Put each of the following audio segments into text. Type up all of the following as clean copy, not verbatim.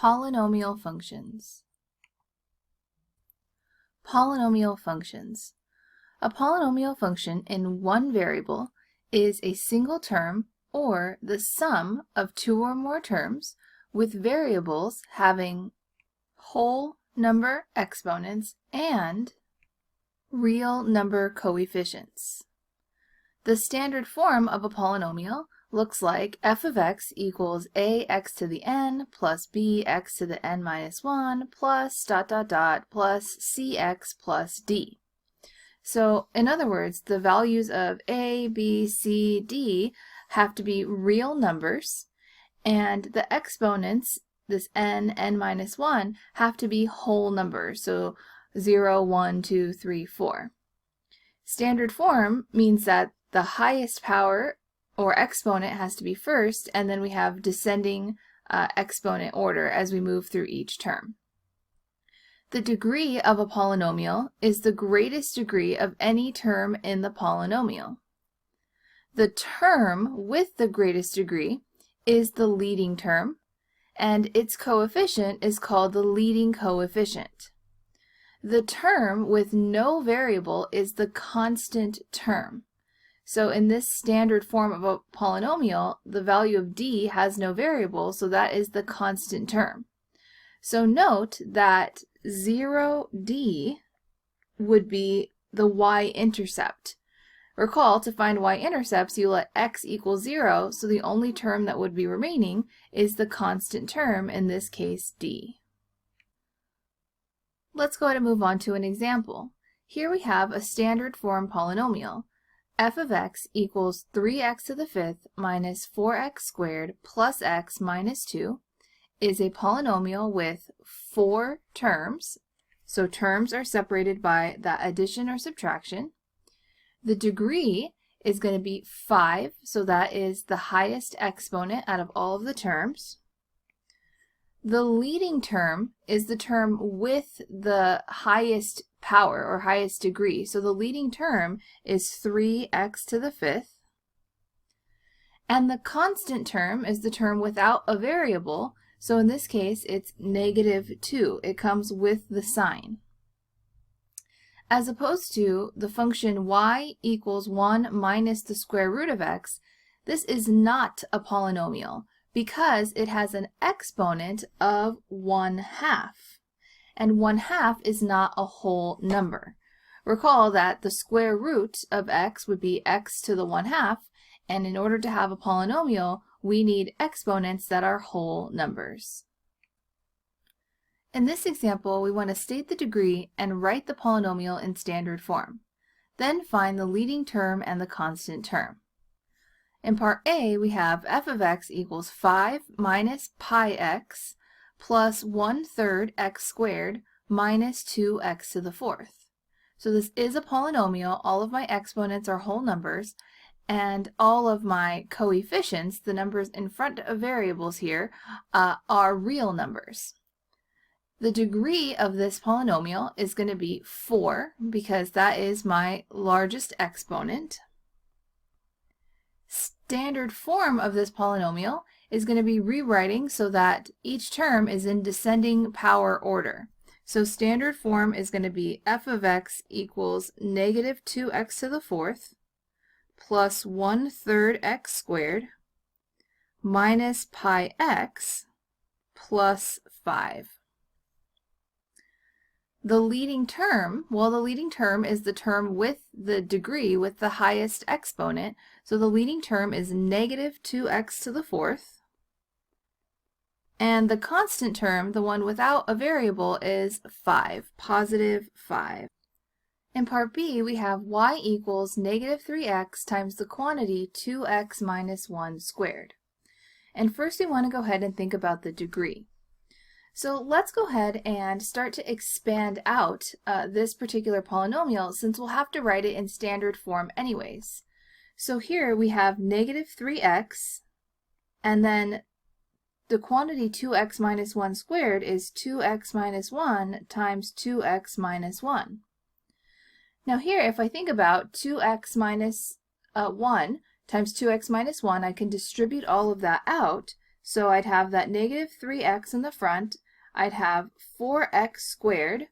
Polynomial functions. Polynomial functions. A polynomial function in one variable is a single term or the sum of two or more terms with variables having whole number exponents and real number coefficients. The standard form of a polynomial looks like f of x equals ax to the n plus bx to the n minus 1 plus ... plus cx plus d. So in other words, the values of a, b, c, d have to be real numbers, and the exponents, this n, n minus 1, have to be whole numbers, so 0, 1, 2, 3, 4. Standard form means that the highest power or exponent has to be first, and then we have descending exponent order as we move through each term. The degree of a polynomial is the greatest degree of any term in the polynomial. The term with the greatest degree is the leading term, and its coefficient is called the leading coefficient. The term with no variable is the constant term. So in this standard form of a polynomial, the value of d has no variable, so that is the constant term. So note that 0d would be the y-intercept. Recall, to find y-intercepts, you let x equal 0, so the only term that would be remaining is the constant term, in this case d. Let's go ahead and move on to an example. Here we have a standard form polynomial. F of x equals 3x to the fifth minus 4x squared plus x minus 2 is a polynomial with 4 terms. So terms are separated by that addition or subtraction. The degree is going to be 5, so that is the highest exponent out of all of the terms. The leading term is the term with the highest power or highest degree. So the leading term is 3x to the fifth. And the constant term is the term without a variable. So in this case, it's -2. It comes with the sign. As opposed to the function y equals 1 minus the square root of x, this is not a polynomial because it has an exponent of 1/2. And 1/2 is not a whole number. Recall that the square root of x would be x to the 1/2, and in order to have a polynomial, we need exponents that are whole numbers. In this example, we want to state the degree and write the polynomial in standard form. Then find the leading term and the constant term. In part A, we have f of x equals 5 minus pi x plus 1/3 x squared minus 2x to the fourth. So this is a polynomial. All of my exponents are whole numbers, and all of my coefficients, the numbers in front of variables here, are real numbers. The degree of this polynomial is going to be 4 because that is my largest exponent. Standard form of this polynomial is going to be rewriting so that each term is in descending power order. So standard form is going to be f of x equals -2x to the fourth plus 1/3 x squared minus pi x plus 5. The leading term, well, the leading term is the term with the degree with the highest exponent. So the leading term is -2x to the fourth. And the constant term, the one without a variable, is 5, +5. In part B, we have y equals -3x times the quantity 2x minus 1 squared. And first we want to go ahead and think about the degree. So let's go ahead and start to expand out this particular polynomial, since we'll have to write it in standard form anyways. So here we have -3x, and then the quantity 2x minus 1 squared is 2x minus 1 times 2x minus 1. Now here, if I think about 2x minus 1 times 2x minus 1, I can distribute all of that out. So I'd have that negative 3x in the front, I'd have 4x squared,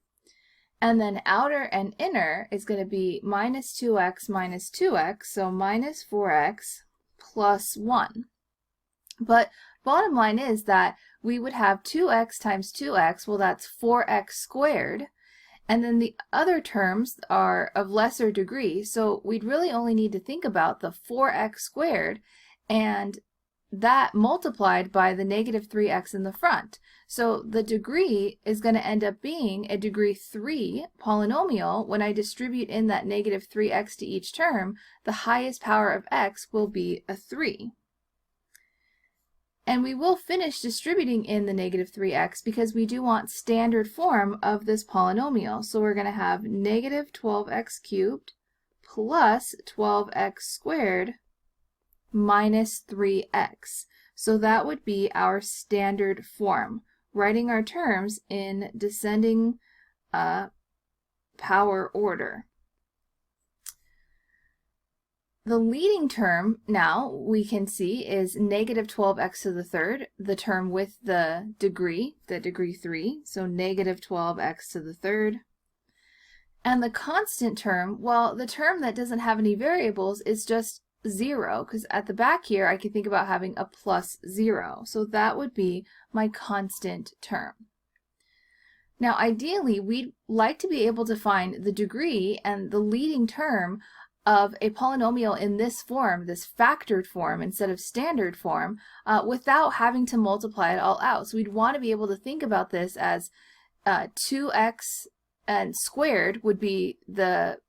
and then outer and inner is going to be minus 2x, so minus 4x plus 1. But bottom line is that we would have 2x times 2x, well that's 4x squared, and then the other terms are of lesser degree, so we'd really only need to think about the 4x squared and that multiplied by the negative 3x in the front. So the degree is going to end up being a degree 3 polynomial. When I distribute in that negative 3x to each term, the highest power of x will be a 3. And we will finish distributing in the negative 3x because we do want standard form of this polynomial. So we're going to have negative 12x cubed plus 12x squared minus 3x. So that would be our standard form, writing our terms in descending power order. The leading term now we can see is negative 12x to the third, the term with the degree 3, so negative 12x to the third. And the constant term, well, the term that doesn't have any variables is just 0, because at the back here I could think about having a plus 0. So that would be my constant term. Now ideally we'd like to be able to find the degree and the leading term of a polynomial in this form, this factored form instead of standard form, without having to multiply it all out. So we'd want to be able to think about this as 2x and squared would be the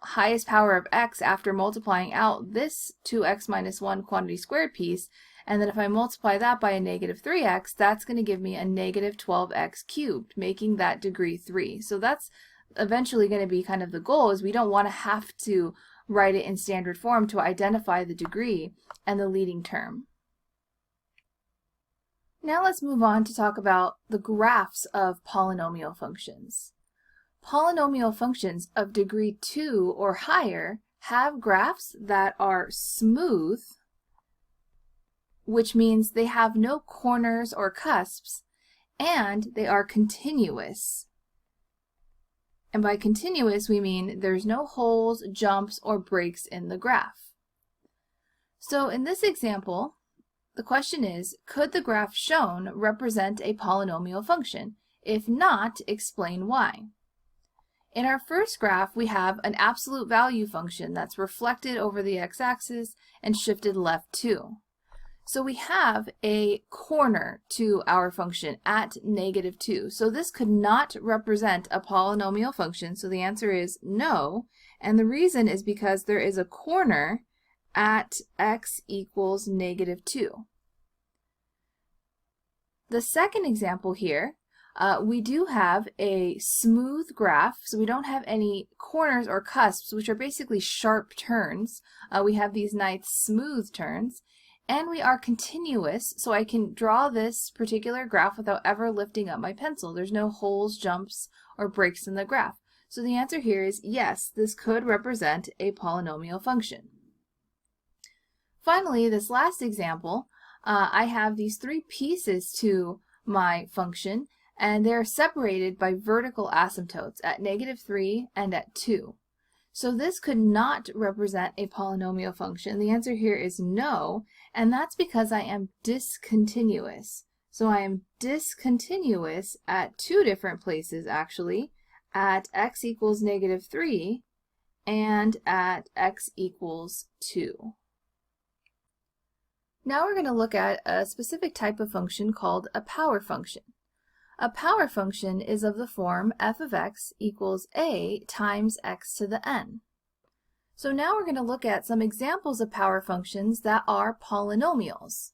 highest power of x after multiplying out this 2x minus 1 quantity squared piece, and then if I multiply that by a negative 3x, that's going to give me a negative 12x cubed, making that degree 3. So that's eventually going to be kind of the goal, is we don't want to have to write it in standard form to identify the degree and the leading term. Now let's move on to talk about the graphs of polynomial functions. Polynomial functions of degree 2 or higher have graphs that are smooth, which means they have no corners or cusps, and they are continuous. And by continuous, we mean there's no holes, jumps, or breaks in the graph. So in this example, the question is, could the graph shown represent a polynomial function? If not, explain why. In our first graph, we have an absolute value function that's reflected over the x-axis and shifted left 2. So we have a corner to our function at negative 2. So this could not represent a polynomial function, so the answer is no. And the reason is because there is a corner at x equals negative 2. The second example here, we do have a smooth graph, so we don't have any corners or cusps, which are basically sharp turns. We have these nice smooth turns. And we are continuous, so I can draw this particular graph without ever lifting up my pencil. There's no holes, jumps, or breaks in the graph. So the answer here is yes, this could represent a polynomial function. Finally, this last example, I have these 3 pieces to my function, and they're separated by vertical asymptotes at negative 3 and at 2. So this could not represent a polynomial function. The answer here is no, and that's because I am discontinuous. So I am discontinuous at 2 different places actually, at x equals negative 3 and at x equals 2. Now we're going to look at a specific type of function called a power function. A power function is of the form f of x equals a times x to the n. So now we're going to look at some examples of power functions that are polynomials.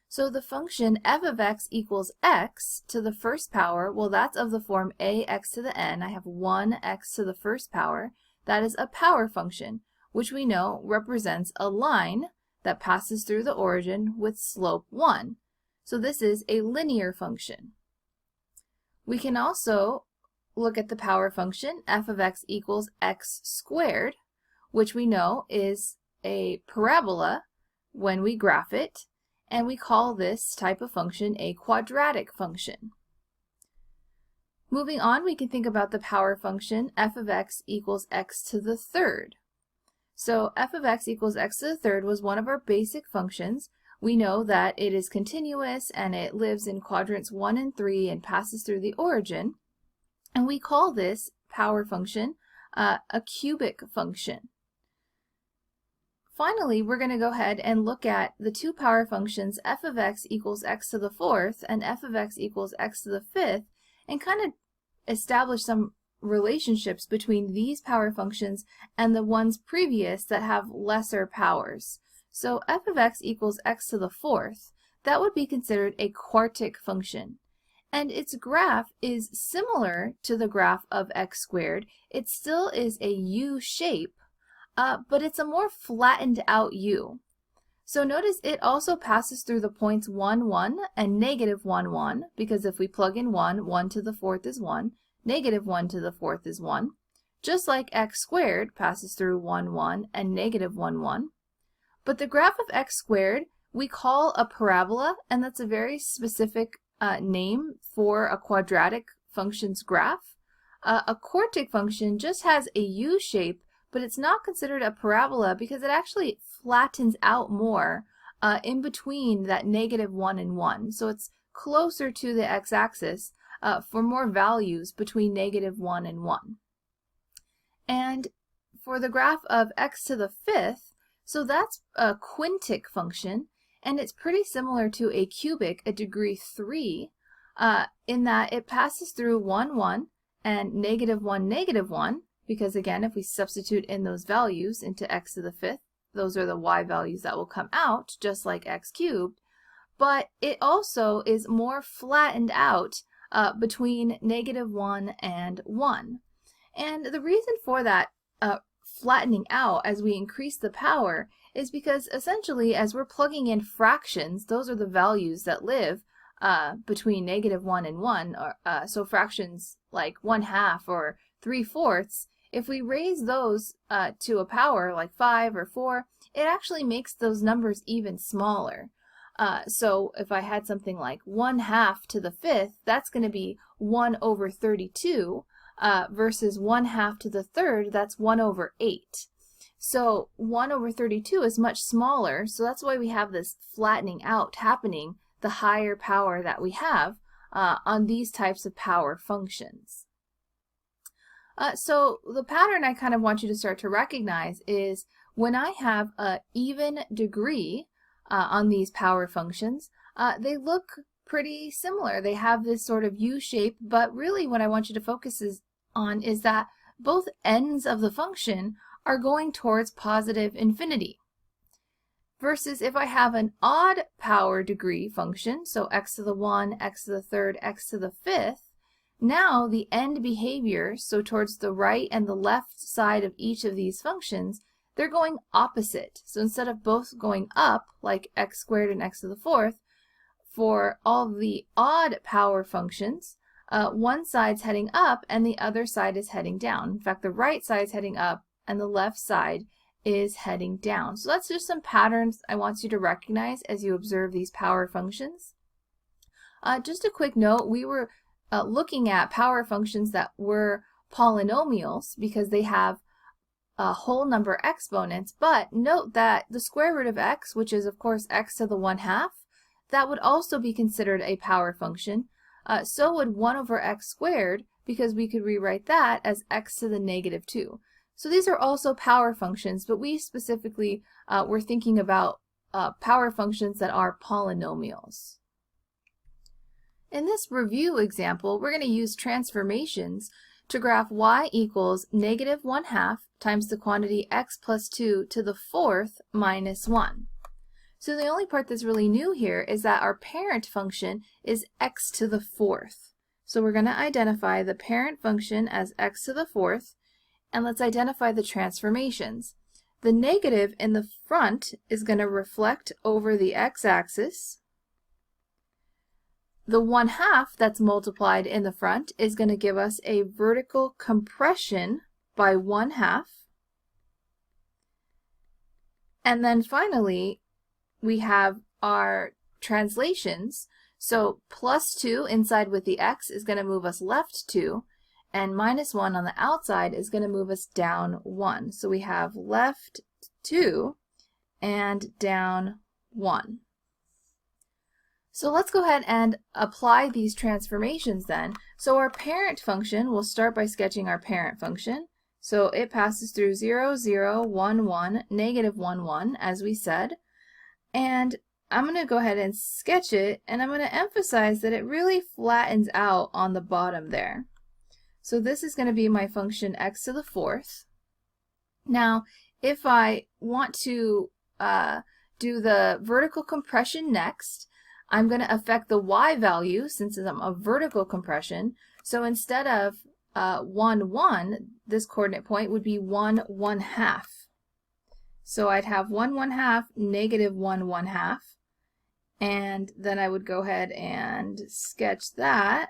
So the function f of x equals x to the first power, well that's of the form ax to the n. I have 1x to the first power. That is a power function, which we know represents a line that passes through the origin with slope 1. So this is a linear function. We can also look at the power function f of x equals x squared, which we know is a parabola when we graph it, and we call this type of function a quadratic function. Moving on, we can think about the power function f of x equals x to the third. So f of x equals x to the third was one of our basic functions. We know that it is continuous and it lives in quadrants 1 and 3 and passes through the origin. And we call this power function a cubic function. Finally, we're going to go ahead and look at the two power functions f of x equals x to the fourth and f of x equals x to the fifth, and kind of establish some relationships between these power functions and the ones previous that have lesser powers. So f of x equals x to the fourth, that would be considered a quartic function. And its graph is similar to the graph of x squared. It still is a U shape, but it's a more flattened out U. So notice it also passes through the points 1, 1 and negative 1, 1, because if we plug in 1, 1 to the fourth is 1, negative 1 to the fourth is 1, just like x squared passes through 1, 1 and negative 1, 1. But the graph of x squared we call a parabola, and that's a very specific name for a quadratic function's graph. A quartic function just has a U shape, but it's not considered a parabola because it actually flattens out more in between that negative 1 and 1. So it's closer to the x-axis for more values between negative 1 and 1. And for the graph of x to the fifth, so that's a quintic function, and it's pretty similar to a cubic, a degree 3, in that it passes through 1, 1 and negative 1, negative 1, because again, if we substitute in those values into x to the fifth, those are the y values that will come out, just like x cubed. But it also is more flattened out between negative 1 and 1. And the reason for that flattening out as we increase the power is because essentially as we're plugging in fractions, those are the values that live between negative 1 and 1, so fractions like 1/2 or 3/4, if we raise those to a power like 5 or 4, it actually makes those numbers even smaller. So if I had something like 1/2 to the fifth, that's going to be 1 over 32, versus 1/2 to the third, that's 1 over 8. So 1 over 32 is much smaller, so that's why we have this flattening out happening the higher power that we have on these types of power functions. So the pattern I kind of want you to start to recognize is when I have an even degree on these power functions, they look pretty similar. They have this sort of U shape, but really what I want you to focus on is that both ends of the function are going towards positive infinity. Versus if I have an odd power degree function, so x to the 1, x to the third, x to the fifth, now the end behavior, so towards the right and the left side of each of these functions, they're going opposite. So instead of both going up, like x squared and x to the fourth, for all the odd power functions, one side's heading up and the other side is heading down. In fact, the right side's heading up and the left side is heading down. So that's just some patterns I want you to recognize as you observe these power functions. Just a quick note, we were looking at power functions that were polynomials because they have whole number exponents, but note that the square root of x, which is of course x to the 1/2, that would also be considered a power function. So would 1 over x squared, because we could rewrite that as x to the negative 2. So these are also power functions, but we specifically were thinking about power functions that are polynomials. In this review example, we're going to use transformations to graph y equals negative 1/2 times the quantity x plus 2 to the fourth minus 1. So the only part that's really new here is that our parent function is x to the fourth. So we're going to identify the parent function as x to the fourth, and let's identify the transformations. The negative in the front is going to reflect over the x-axis. The 1/2 that's multiplied in the front is going to give us a vertical compression by 1/2. And then finally, we have our translations. So plus 2 inside with the x is going to move us left 2, and minus 1 on the outside is going to move us down 1. So we have left 2 and down 1. So let's go ahead and apply these transformations then. So our parent function, we'll start by sketching our parent function. So it passes through 0, 0, 1, 1, negative 1, 1, as we said. And I'm going to go ahead and sketch it, and I'm going to emphasize that it really flattens out on the bottom there. So this is going to be my function x to the 4th. Now, if I want to do the vertical compression next, I'm going to affect the y value since I'm a vertical compression. So instead of 1, 1, this coordinate point would be 1, 1/2. So I'd have 1, 1/2, negative 1, 1/2. And then I would go ahead and sketch that.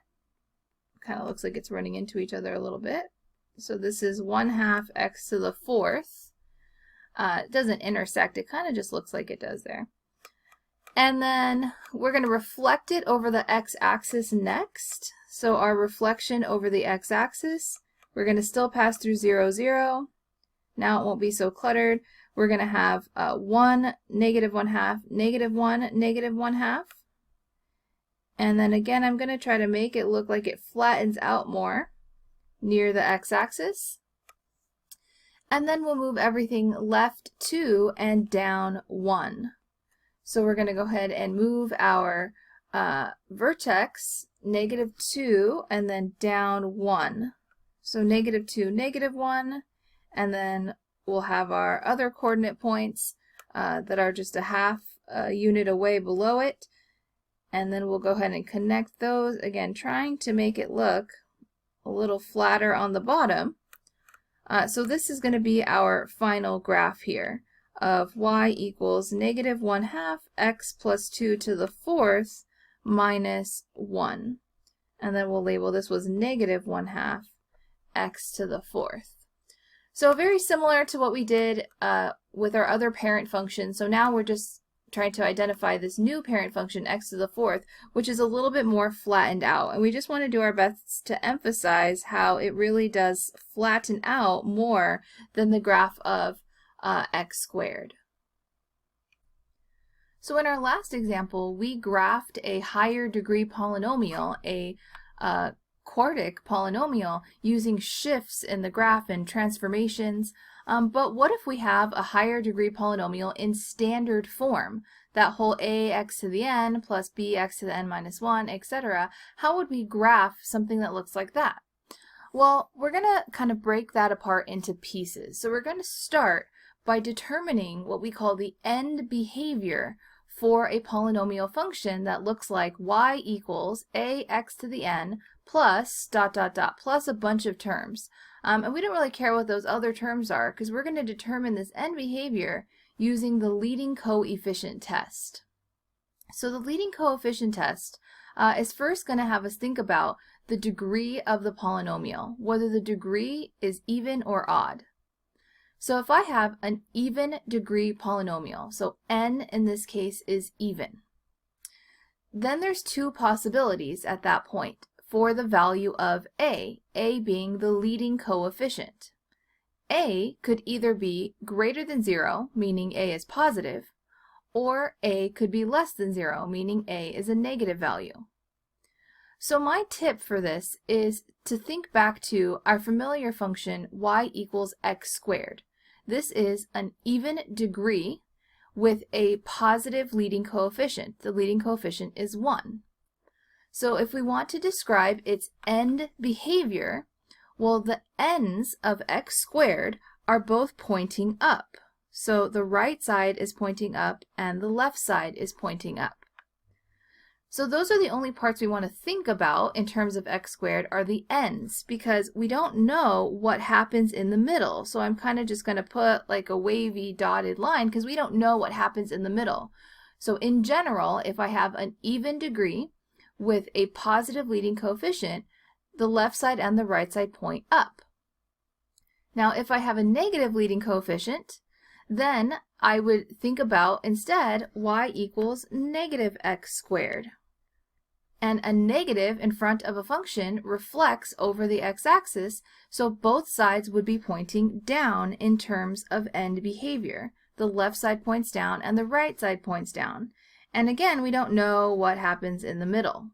Kind of looks like it's running into each other a little bit. So this is 1/2 x to the 4th. It doesn't intersect, it kind of just looks like it does there. And then we're going to reflect it over the x-axis next. So our reflection over the x-axis, we're going to still pass through 0, 0. Now it won't be so cluttered. We're going to have 1, negative 1/2, negative 1, negative 1/2. And then again, I'm going to try to make it look like it flattens out more near the x-axis. And then we'll move everything left 2 and down 1. So we're going to go ahead and move our vertex negative 2 and then down 1. So negative 2, negative 1, and then we'll have our other coordinate points that are just a half unit away below it. And then we'll go ahead and connect those, again trying to make it look a little flatter on the bottom. So this is going to be our final graph here of y equals negative 1/2 x plus 2 to the 4th minus 1. And then we'll label this was negative 1/2 x to the 4th. So very similar to what we did with our other parent function. So now we're just trying to identify this new parent function x to the 4th, which is a little bit more flattened out. And we just want to do our best to emphasize how it really does flatten out more than the graph of x squared. So in our last example, we graphed a higher degree polynomial, a quartic polynomial, using shifts in the graph and transformations. But what if we have a higher degree polynomial in standard form? That whole ax to the n plus bx to the n minus 1, etc. How would we graph something that looks like that? Well, we're going to kind of break that apart into pieces. So we're going to start by determining what we call the end behavior for a polynomial function that looks like y equals ax to the n plus ... plus a bunch of terms. And we don't really care what those other terms are because we're going to determine this end behavior using the leading coefficient test. So the leading coefficient test is first going to have us think about the degree of the polynomial, whether the degree is even or odd. So if I have an even degree polynomial, so n in this case is even, then there's two possibilities at that point for the value of a being the leading coefficient. A could either be greater than 0, meaning a is positive, or a could be less than 0, meaning a is a negative value. So my tip for this is to think back to our familiar function y equals x squared. This is an even degree with a positive leading coefficient. The leading coefficient is 1. So if we want to describe its end behavior, well, the ends of x squared are both pointing up. So the right side is pointing up and the left side is pointing up. So those are the only parts we want to think about in terms of x squared are the ends, because we don't know what happens in the middle. So I'm kind of just going to put like a wavy dotted line because we don't know what happens in the middle. So in general, if I have an even degree with a positive leading coefficient, the left side and the right side point up. Now if I have a negative leading coefficient, then I would think about instead y equals negative x squared. And a negative in front of a function reflects over the x-axis, so both sides would be pointing down in terms of end behavior. The left side points down and the right side points down. And again, we don't know what happens in the middle.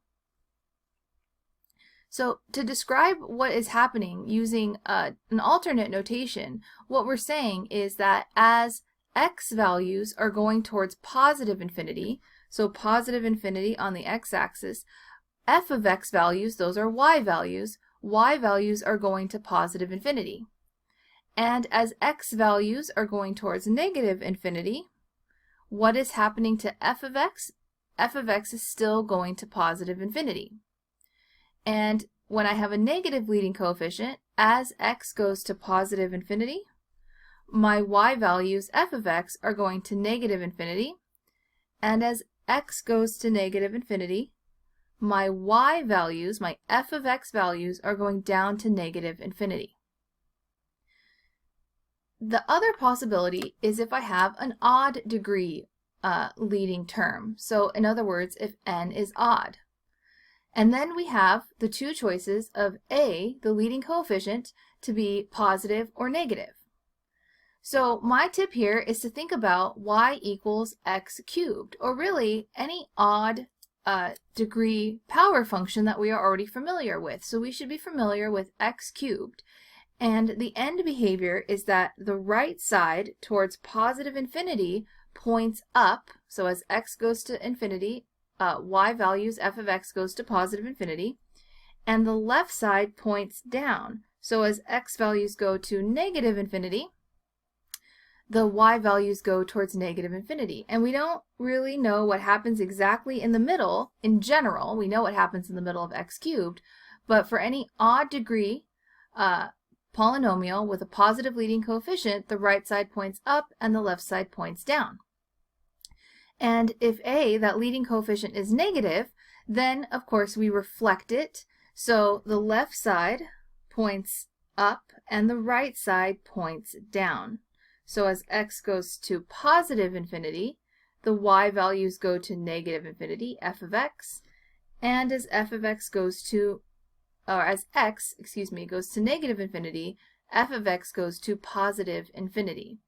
So to describe what is happening using an alternate notation, what we're saying is that as x values are going towards positive infinity, so positive infinity on the x-axis, f of x values, those are y values are going to positive infinity. And as x values are going towards negative infinity, what is happening to f of x? F of x is still going to positive infinity. And when I have a negative leading coefficient, as x goes to positive infinity, my y values, f of x, are going to negative infinity. And as x goes to negative infinity, my y values, my f of x values, are going down to negative infinity. The other possibility is if I have an odd degree leading term. So in other words, if n is odd. And then we have the two choices of a, the leading coefficient, to be positive or negative. So my tip here is to think about y equals x cubed, or really any odd degree power function that we are already familiar with. So we should be familiar with x cubed. And the end behavior is that the right side towards positive infinity points up. So as x goes to infinity, y values f of x goes to positive infinity. And the left side points down. So as x values go to negative infinity, the y values go towards negative infinity. And we don't really know what happens exactly in the middle. In general, we know what happens in the middle of x cubed, but for any odd degree polynomial with a positive leading coefficient, the right side points up and the left side points down. And if a, that leading coefficient, is negative, then of course we reflect it. So the left side points up and the right side points down. So as x goes to positive infinity, the y values go to negative infinity, f of x, and as f of x goes to, or as x, goes to negative infinity, f of x goes to positive infinity.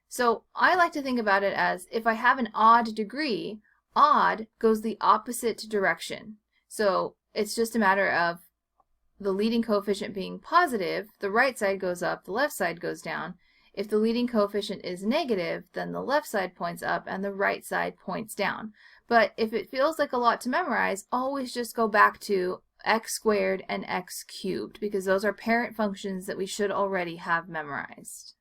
So I like to think about it as if I have an odd degree, odd goes the opposite direction. So it's just a matter of the leading coefficient being positive, the right side goes up, the left side goes down. If the leading coefficient is negative, then the left side points up and the right side points down. But if it feels like a lot to memorize, always just go back to x squared and x cubed, because those are parent functions that we should already have memorized.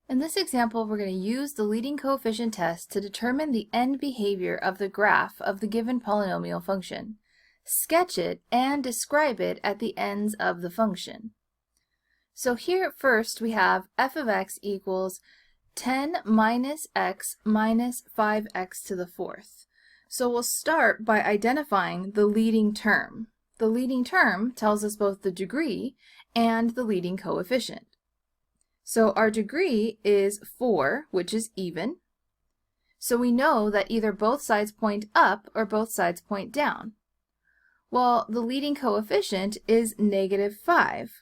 In this example, we're going to use the leading coefficient test to determine the end behavior of the graph of the given polynomial function. Sketch it and describe it at the ends of the function. So here first we have f of x equals 10 minus x minus 5x to the fourth. So we'll start by identifying the leading term. The leading term tells us both the degree and the leading coefficient. So our degree is 4, which is even. So we know that either both sides point up or both sides point down. Well, the leading coefficient is negative 5.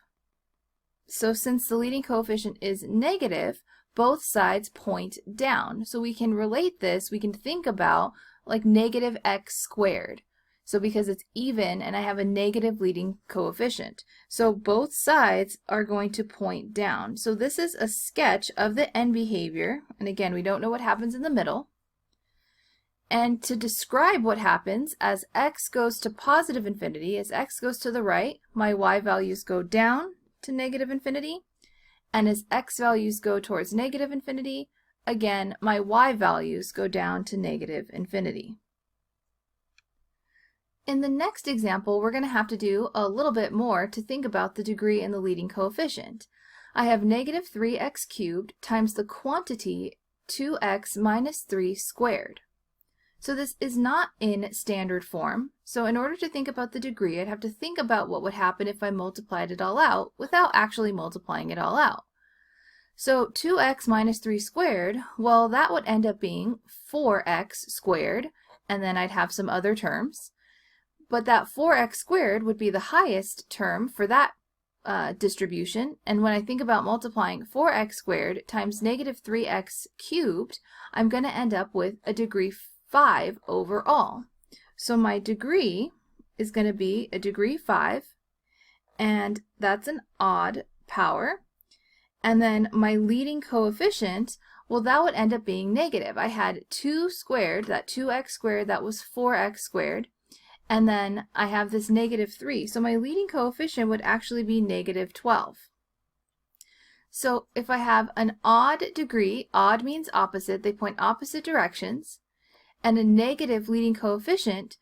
So since the leading coefficient is negative, both sides point down. So we can relate this, we can think about like negative x squared. So because it's even and I have a negative leading coefficient. So both sides are going to point down. So this is a sketch of the end behavior. And again, we don't know what happens in the middle. And to describe what happens as x goes to positive infinity, as x goes to the right, my y values go down to negative infinity. And as x values go towards negative infinity, again, my y values go down to negative infinity. In the next example, we're going to have to do a little bit more to think about the degree and the leading coefficient. I have negative 3x cubed times the quantity 2x minus 3 squared. So this is not in standard form. So in order to think about the degree, I'd have to think about what would happen if I multiplied it all out without actually multiplying it all out. So 2x minus 3 squared, well, that would end up being 4x squared, and then I'd have some other terms. But that 4x squared would be the highest term for that distribution, and when I think about multiplying 4x squared times negative 3x cubed, I'm going to end up with a degree 5 overall. So my degree is going to be a degree 5, and that's an odd power. And then my leading coefficient, well, that would end up being negative. I had 2 squared, that 2x squared, that was 4x squared. And then I have this negative 3. So my leading coefficient would actually be negative 12. So if I have an odd degree, odd means opposite, they point opposite directions, and a negative leading coefficient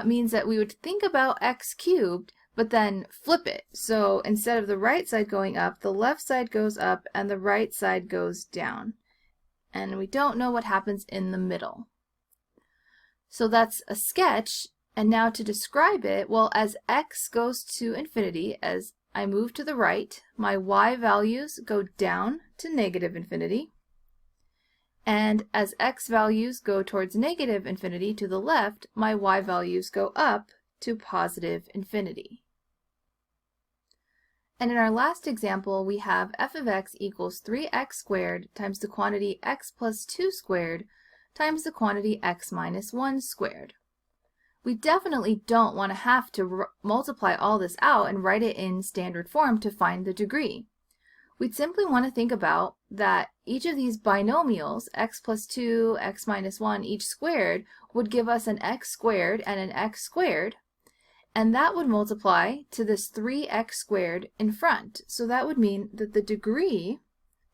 means that we would think about x cubed, but then flip it. So instead of the right side going up, the left side goes up and the right side goes down. And we don't know what happens in the middle. So that's a sketch. And now to describe it, well, as x goes to infinity, as I move to the right, my y values go down to negative infinity. And as x values go towards negative infinity to the left, my y values go up to positive infinity. And in our last example, we have f of x equals 3x squared times the quantity x plus 2 squared times the quantity x minus 1 squared. We definitely don't want to have to multiply all this out and write it in standard form to find the degree. We'd simply want to think about that each of these binomials, x plus 2, x minus 1, each squared, would give us an x squared and an x squared, and that would multiply to this 3x squared in front. So that would mean that the degree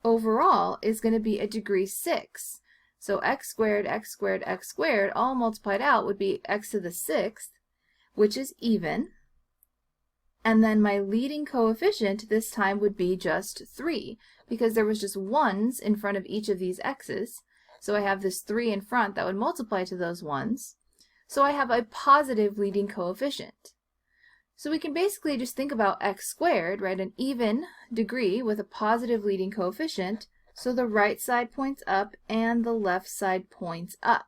overall is going to be a degree 6. So x squared, x squared, x squared, all multiplied out would be x to the 6th, which is even. And then my leading coefficient this time would be just 3, because there was just 1s in front of each of these x's. So I have this 3 in front that would multiply to those 1s. So I have a positive leading coefficient. So we can basically just think about x squared, right, an even degree with a positive leading coefficient. So the right side points up and the left side points up.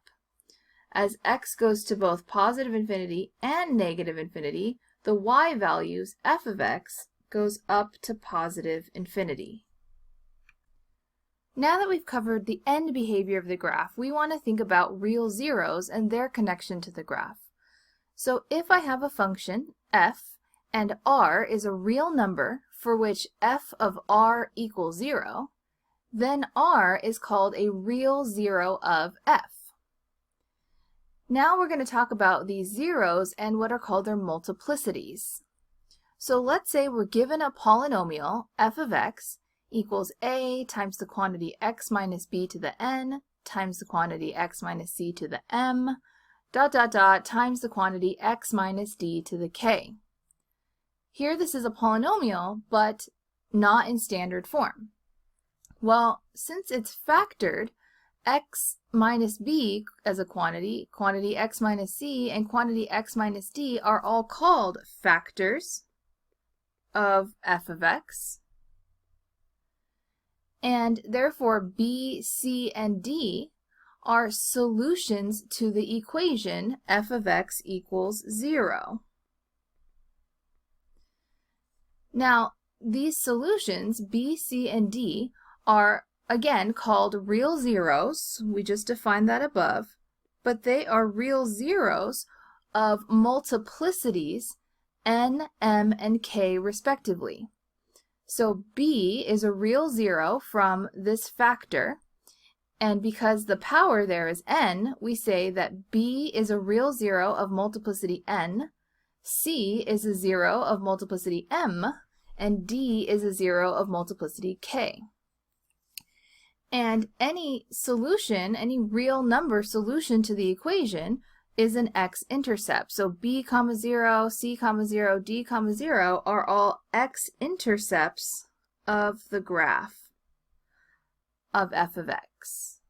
As x goes to both positive infinity and negative infinity, the y values, f of x, goes up to positive infinity. Now that we've covered the end behavior of the graph, we want to think about real zeros and their connection to the graph. So if I have a function, f, and r is a real number for which f of r equals 0, then r is called a real zero of f. Now we're going to talk about these zeros and what are called their multiplicities. So let's say we're given a polynomial, f of x equals a times the quantity x minus b to the n times the quantity x minus c to the m times the quantity x minus d to the k. Here this is a polynomial, but not in standard form. Well, since it's factored, x minus b as a quantity, quantity x minus c, and quantity x minus d are all called factors of f of x. And therefore b, c, and d are solutions to the equation f of x equals 0. Now, these solutions, b, c, and d, are again called real zeros. We just defined that above, but they are real zeros of multiplicities n, m, and k respectively. So b is a real zero from this factor, and because the power there is n, we say that b is a real zero of multiplicity n, c is a zero of multiplicity m, and d is a zero of multiplicity k. And any solution, any real number solution to the equation is an x-intercept. So b comma 0, c comma 0, d comma 0 are all x-intercepts of the graph of f of x.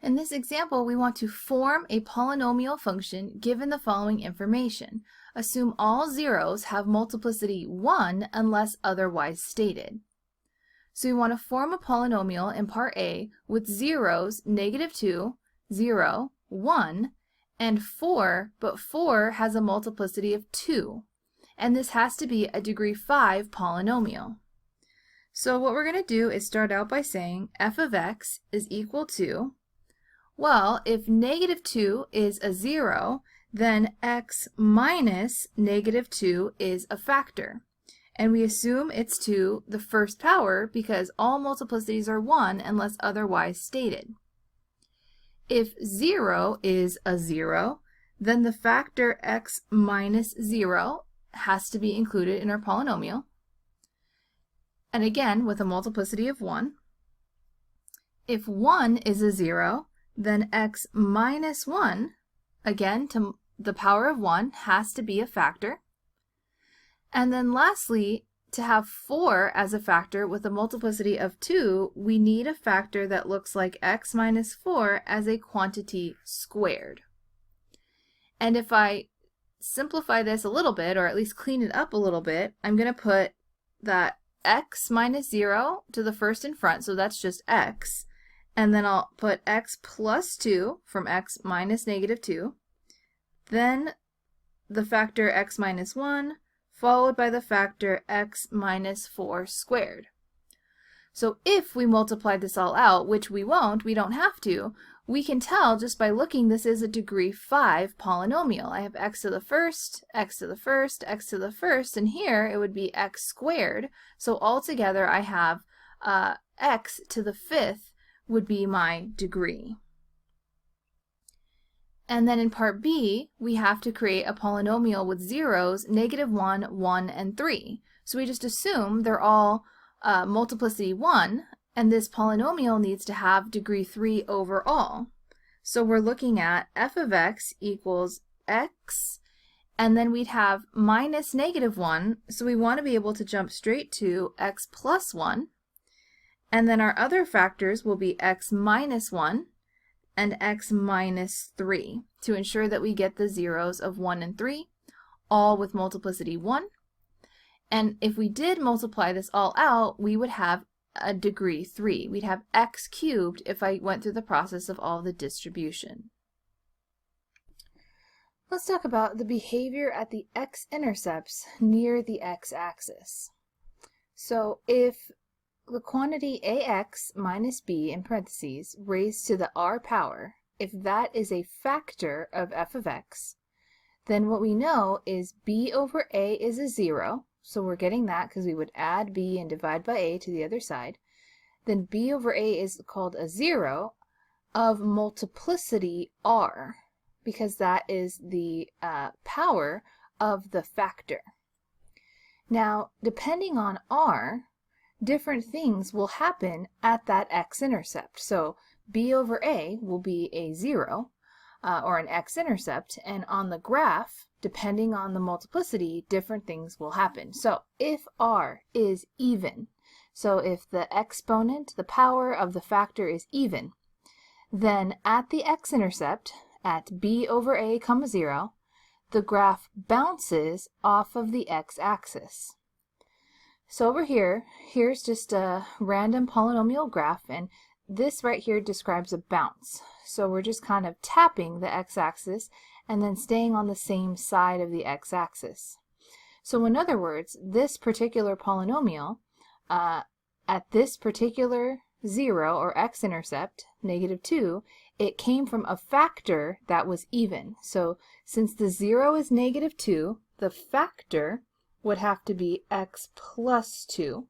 In this example, we want to form a polynomial function given the following information. Assume all zeros have multiplicity 1 unless otherwise stated. So we want to form a polynomial in part A with zeros, -2, 0, 1, and 4, but 4 has a multiplicity of 2. And this has to be a degree 5 polynomial. So what we're going to do is start out by saying f of x is equal to, well, if -2 is a 0, then x minus -2 is a factor. And we assume it's to the first power because all multiplicities are 1 unless otherwise stated. If 0 is a 0, then the factor x minus 0 has to be included in our polynomial. And again, with a multiplicity of 1. If 1 is a 0, then x minus 1, again, to the power of 1, has to be a factor. And then lastly, to have 4 as a factor with a multiplicity of 2, we need a factor that looks like x minus 4 as a quantity squared. And if I simplify this a little bit, or at least clean it up a little bit, I'm going to put that x minus 0 to the first in front, so that's just x. And then I'll put x plus 2 from x minus -2. Then the factor x minus 1, followed by the factor x minus 4 squared. So if we multiply this all out, which we won't, we don't have to, we can tell just by looking this is a degree 5 polynomial. I have x to the first, x to the first, x to the first, and here it would be x squared. So altogether I have x to the 5th would be my degree. And then in part B, we have to create a polynomial with zeros, -1, 1, and 3. So we just assume they're all multiplicity 1, and this polynomial needs to have degree 3 overall. So we're looking at f of x equals x, and then we'd have minus -1, so we want to be able to jump straight to x plus 1. And then our other factors will be x minus 1, and x minus 3 to ensure that we get the zeros of 1 and 3, all with multiplicity 1. And if we did multiply this all out, we would have a degree 3. We'd have x cubed if I went through the process of all the distribution. Let's talk about the behavior at the x-intercepts near the x-axis. So if the quantity ax minus b in parentheses raised to the r power, if that is a factor of f of x, then what we know is b over a is a 0, so we're getting that because we would add b and divide by a to the other side. Then b over a is called a 0 of multiplicity r, because that is the power of the factor. Now, depending on r, different things will happen at that x-intercept. So b over a will be a 0, or an x-intercept, and on the graph, depending on the multiplicity, different things will happen. So if r is even, so if the exponent, the power of the factor is even, then at the x-intercept, at b over a, 0, the graph bounces off of the x-axis. So over here, here's just a random polynomial graph, and this right here describes a bounce. So we're just kind of tapping the x-axis and then staying on the same side of the x-axis. So in other words, this particular polynomial, at this particular 0 or x-intercept, -2, it came from a factor that was even. So since the 0 is -2, the factor would have to be x plus 2.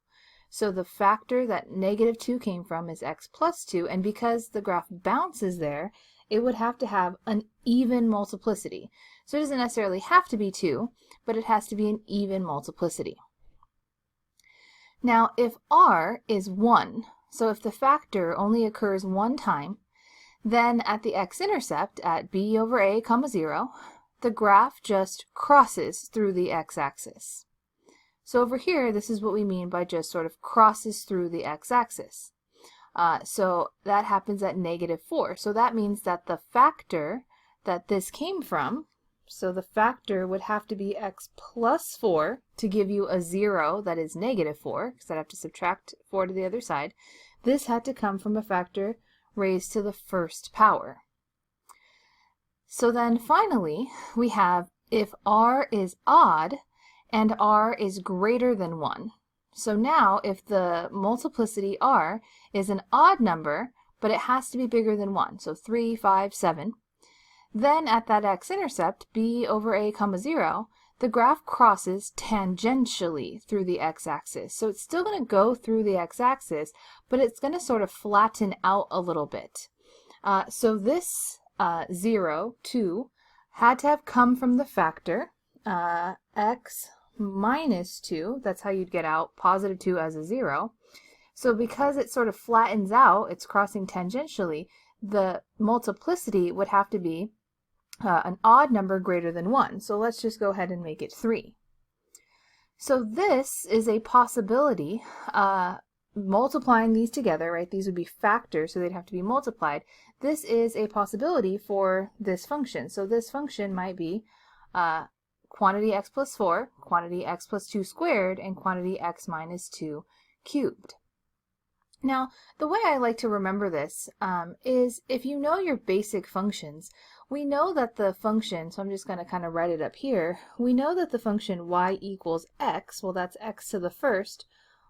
So the factor that -2 came from is x plus 2, and because the graph bounces there, it would have to have an even multiplicity. So it doesn't necessarily have to be 2, but it has to be an even multiplicity. Now, if r is 1, so if the factor only occurs one time, then at the x-intercept, at b over a, 0, the graph just crosses through the x-axis. So over here, this is what we mean by just sort of crosses through the x-axis. So that happens at -4. So that means that the factor that this came from, So the factor would have to be x plus 4 to give you a 0 that is negative 4, because I'd have to subtract 4 to the other side. This had to come from a factor raised to the first power. So then finally, we have if r is odd and r is greater than 1. So now if the multiplicity r is an odd number, but it has to be bigger than 1, so 3, 5, 7, then at that x-intercept, b over a comma 0, the graph crosses tangentially through the x-axis. So it's still going to go through the x-axis, but it's going to sort of flatten out a little bit. So this 0, 2, had to have come from the factor x minus 2. That's how you'd get out positive 2 as a 0. So because it sort of flattens out, it's crossing tangentially, the multiplicity would have to be an odd number greater than 1. So let's just go ahead and make it 3. So this is a possibility, multiplying these together, right? These would be factors, so they'd have to be multiplied. This is a possibility for this function. So this function might be quantity x plus 4, quantity x plus 2 squared, and quantity x minus 2 cubed. Now, the way I like to remember this is if you know your basic functions, we know that the function, so I'm just going to kind of write it up here, we know that the function y equals x, well that's x to the first.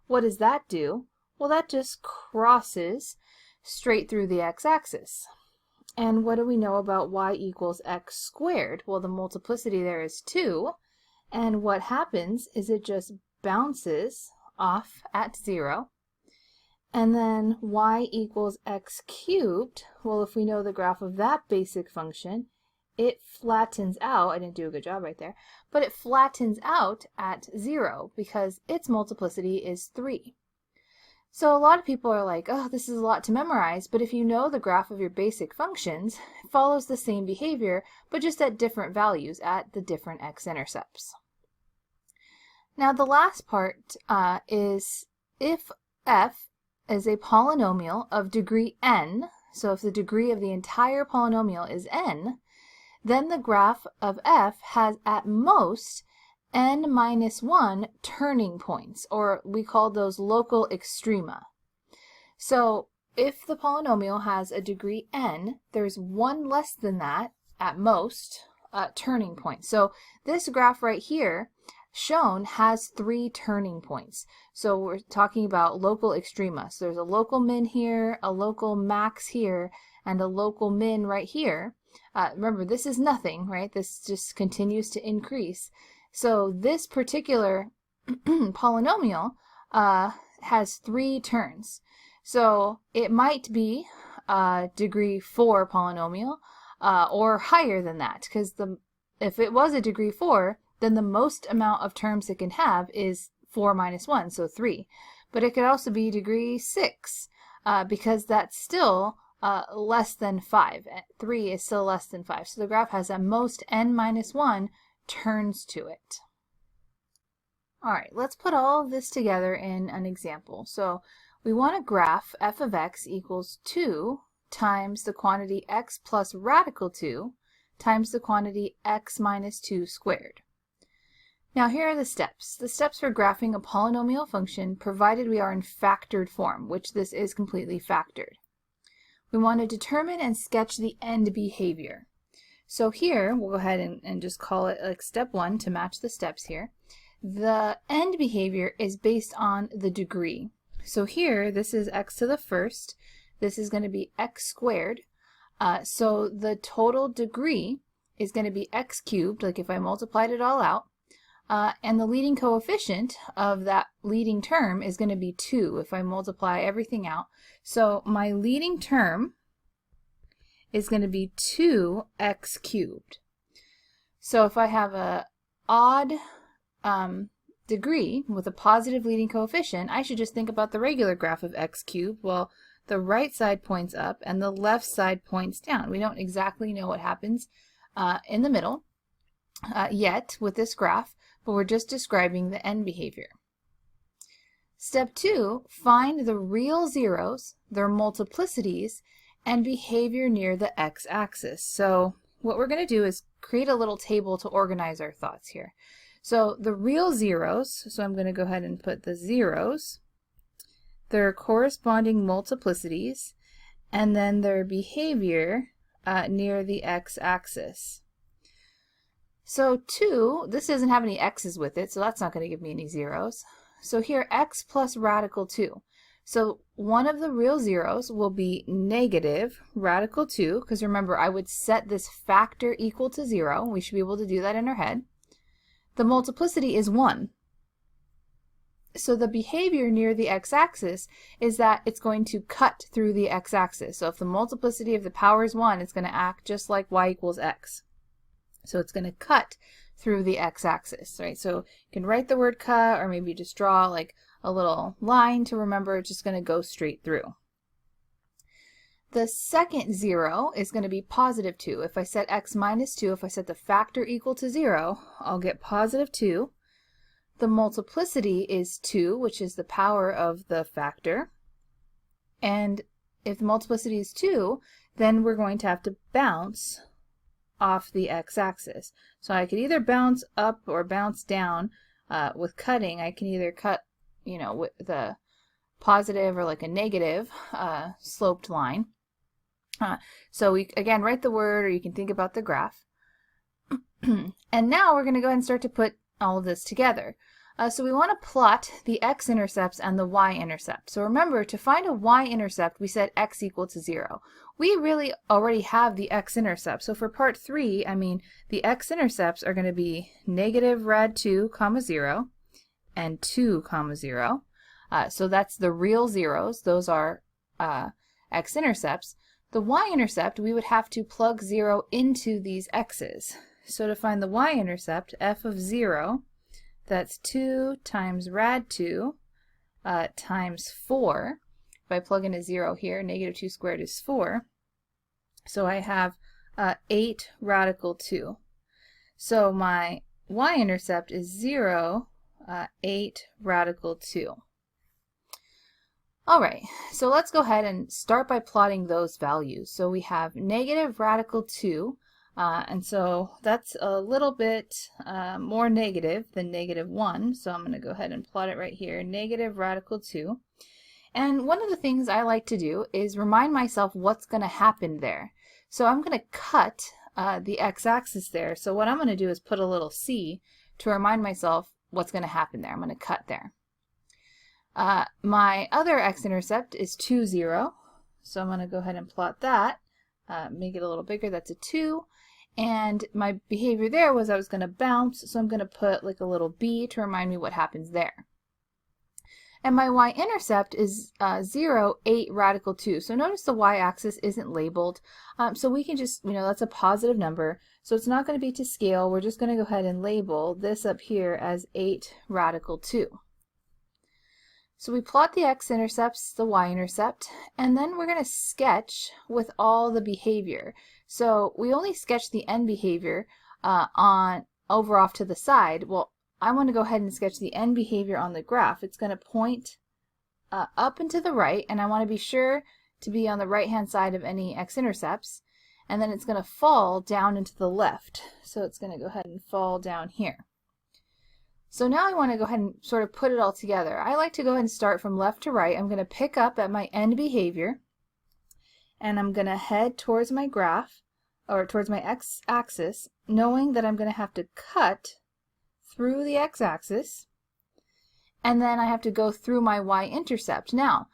What does that do? Well, that just crosses straight through the x-axis. And what do we know about y equals x squared? Well, the multiplicity there is 2, and what happens is it just bounces off at 0. And then y equals x cubed, well, if we know the graph of that basic function, it flattens out. I didn't do a good job right there, but it flattens out at 0 because its multiplicity is 3. So a lot of people are like, oh, this is a lot to memorize, but if you know the graph of your basic functions, it follows the same behavior, but just at different values at the different x-intercepts. Now the last part is if f is a polynomial of degree n, so if the degree of the entire polynomial is n, then the graph of f has at most n minus 1 turning points, or we call those local extrema. So if the polynomial has a degree n, there's one less than that, at most, turning points. So this graph right here shown has 3 turning points. So we're talking about local extrema. So there's a local min here, a local max here, and a local min right here. Remember, this is nothing, right? This just continues to increase. So this particular polynomial has 3 turns. So it might be a degree 4 polynomial or higher than that, because if it was a degree 4, then the most amount of terms it can have is 4 minus 1, so 3. But it could also be degree 6, because that's still less than 5. 3 is still less than 5. So the graph has at most n minus 1 turns to it. Alright, let's put all of this together in an example. So we want a graph f of x equals 2 times the quantity x plus radical 2 times the quantity x minus 2 squared. Now here are the steps. The steps for graphing a polynomial function provided we are in factored form, which this is completely factored. We want to determine and sketch the end behavior. So here, we'll go ahead and just call it like step 1 to match the steps here. The end behavior is based on the degree. So here, this is x to the first. This is going to be x squared. So the total degree is going to be x cubed, like if I multiplied it all out. And the leading coefficient of that leading term is going to be 2 if I multiply everything out. So my leading term is going to be 2x cubed. So if I have a odd degree with a positive leading coefficient, I should just think about the regular graph of x cubed. Well, the right side points up and the left side points down. We don't exactly know what happens in the middle yet with this graph, but we're just describing the end behavior. Step 2, find the real zeros, their multiplicities, and behavior near the x-axis. So what we're going to do is create a little table to organize our thoughts here. So the real zeros, so I'm going to go ahead and put the zeros, their corresponding multiplicities, and then their behavior near the x-axis. So 2, this doesn't have any x's with it, so that's not going to give me any zeros. So here, x plus radical 2. So one of the real zeros will be negative radical 2, because remember, I would set this factor equal to 0. We should be able to do that in our head. The multiplicity is 1. So the behavior near the x-axis is that it's going to cut through the x-axis. So if the multiplicity of the power is 1, it's going to act just like y equals x. So it's going to cut through the x-axis, right? So you can write the word cut, or maybe just draw like a little line to remember it's just going to go straight through. The second zero is going to be positive 2. If I set x minus 2, if I set the factor equal to 0, I'll get positive 2. The multiplicity is 2, which is the power of the factor. And if the multiplicity is 2, then we're going to have to bounce off the x-axis. So I could either bounce up or bounce down. With cutting, I can either cut, with the positive or like a negative sloped line. So we, again, write the word, or you can think about the graph. And now we're going to go ahead and start to put all of this together. So we want to plot the x-intercepts and the y-intercept. So remember, to find a y-intercept, we set x equal to 0. We really already have the x-intercept. So for part 3, the x-intercepts are going to be negative rad 2, 0, and 2, 0. So that's the real zeros. Those are x-intercepts. The y-intercept, we would have to plug 0 into these x's. So to find the y-intercept, f of 0, that's 2 times rad 2 times 4. If I plug in a 0 here, negative 2 squared is 4. So I have 8 radical 2. So my y-intercept is 0, 8 radical 2. All right, so let's go ahead and start by plotting those values. So we have negative radical 2. And so that's a little bit more negative than negative 1. So I'm going to go ahead and plot it right here, negative radical 2. And one of the things I like to do is remind myself what's going to happen there. So I'm going to cut the x-axis there. So what I'm going to do is put a little c to remind myself what's going to happen there. I'm going to cut there. My other x-intercept is 2, 0. So I'm going to go ahead and plot that, make it a little bigger. That's a 2. And my behavior there was I was going to bounce, so I'm going to put like a little b to remind me what happens there. And my y-intercept is 0, 8 radical 2. So notice the y-axis isn't labeled. So we can just, that's a positive number. So it's not going to be to scale. We're just going to go ahead and label this up here as 8 radical 2. So we plot the x-intercepts, the y-intercept, and then we're going to sketch with all the behavior. So we only sketch the end behavior over off to the side. Well, I want to go ahead and sketch the end behavior on the graph. It's going to point up and to the right, and I want to be sure to be on the right-hand side of any x-intercepts. And then it's going to fall down into the left. So it's going to go ahead and fall down here. So now I want to go ahead and sort of put it all together. I like to go ahead and start from left to right. I'm going to pick up at my end behavior, and I'm going to head towards my graph, or towards my x-axis, knowing that I'm going to have to cut through the x-axis, and then I have to go through my y-intercept. Now,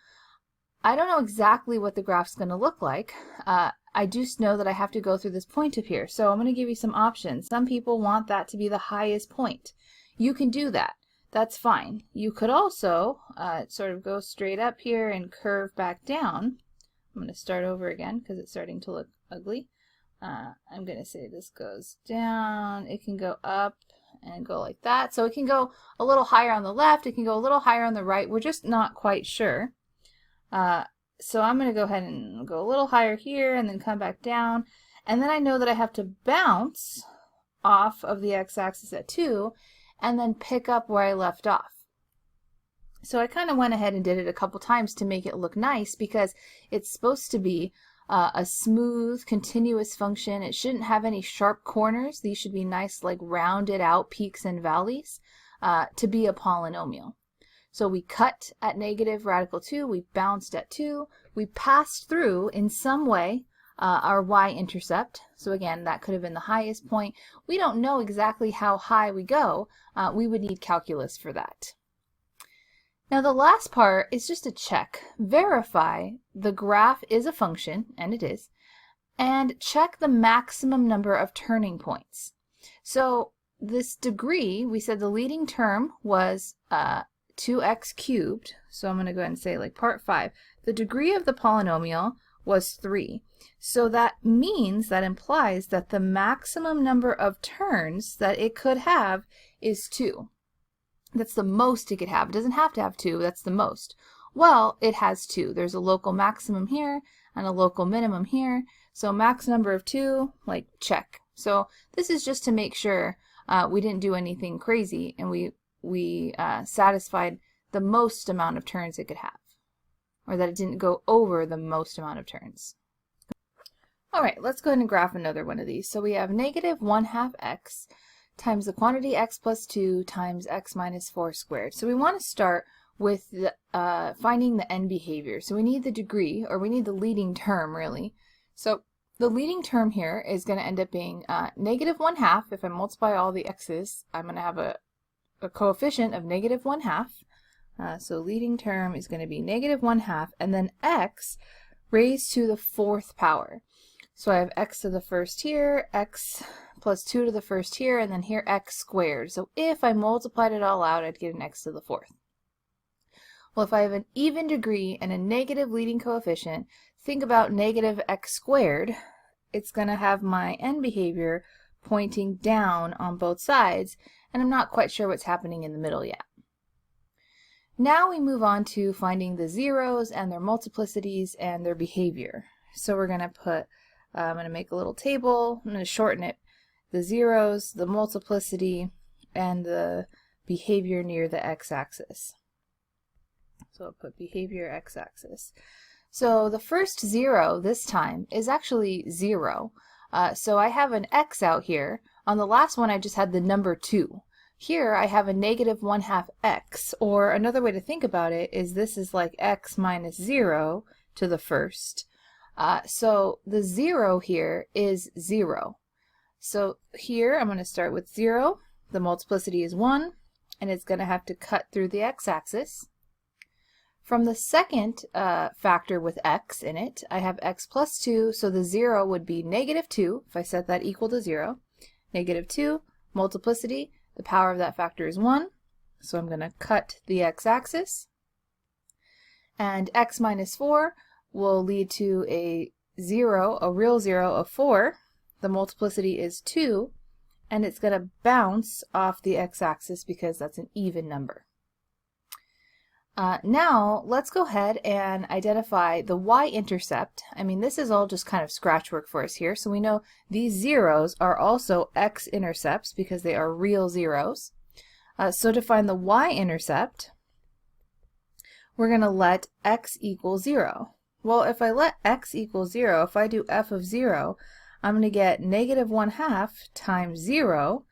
I don't know exactly what the graph's going to look like. I just know that I have to go through this point up here. So I'm going to give you some options. Some people want that to be the highest point. You can do that. That's fine. You could also sort of go straight up here and curve back down. I'm going to start over again because it's starting to look ugly. I'm going to say this goes down. It can go up and go like that. So it can go a little higher on the left. It can go a little higher on the right. We're just not quite sure. So I'm going to go ahead and go a little higher here and then come back down. And then I know that I have to bounce off of the x-axis at 2 and then pick up where I left off. So I kind of went ahead and did it a couple times to make it look nice because it's supposed to be a smooth, continuous function. It shouldn't have any sharp corners. These should be nice, like rounded out peaks and valleys to be a polynomial. So we cut at negative radical 2, we bounced at 2, we passed through in some way our y-intercept. So again, that could have been the highest point. We don't know exactly how high we go. We would need calculus for that. Now the last part is just a check. Verify the graph is a function, and it is, and check the maximum number of turning points. So this degree, we said the leading term was 2x cubed, so I'm going to go ahead and say like part 5. The degree of the polynomial was 3. So that means, that implies that the maximum number of turns that it could have is 2. That's the most it could have. It doesn't have to have 2, that's the most. Well, it has 2. There's a local maximum here and a local minimum here. So max number of 2, like check. So this is just to make sure we didn't do anything crazy and we satisfied the most amount of turns it could have, or that it didn't go over the most amount of turns. All right, let's go ahead and graph another one of these. So we have negative 1/2 x times the quantity x plus 2 times x minus 4 squared. So we want to start with the, finding the end behavior. So we need the degree, or we need the leading term really. So the leading term here is going to end up being negative 1/2. If I multiply all the x's, I'm going to have a coefficient of negative 1/2. So leading term is going to be negative 1/2, and then x raised to the 4th power. So I have x to the first here, x plus 2 to the first here, and then here x squared. So if I multiplied it all out, I'd get an x to the 4th. Well, if I have an even degree and a negative leading coefficient, think about negative x squared. It's going to have my end behavior pointing down on both sides, and I'm not quite sure what's happening in the middle yet. Now we move on to finding the zeros and their multiplicities and their behavior. So we're going to put, I'm going to make a little table, I'm going to shorten it, the zeros, the multiplicity, and the behavior near the x-axis. So I'll put behavior x-axis. So the first 0 this time is actually 0. So I have an x out here. On the last one I just had the number 2. Here I have a negative 1/2 x, or another way to think about it is this is like x minus 0 to the first. So the 0 here is 0. So here I'm going to start with 0. The multiplicity is 1, and it's going to have to cut through the x-axis. From the second factor with x in it, I have x plus 2, so the 0 would be negative 2, if I set that equal to 0. Negative 2, multiplicity, the power of that factor is 1, so I'm going to cut the x-axis. And x minus 4 will lead to a 0, a real 0 of 4. The multiplicity is 2, and it's going to bounce off the x-axis because that's an even number. Now let's go ahead and identify the y-intercept. I mean, this is all just kind of scratch work for us here. So we know these zeros are also x-intercepts because they are real zeros. So to find the y-intercept, we're going to let x equal 0. Well, if I let x equal 0, if I do f of 0, I'm going to get negative 1/2 times 0.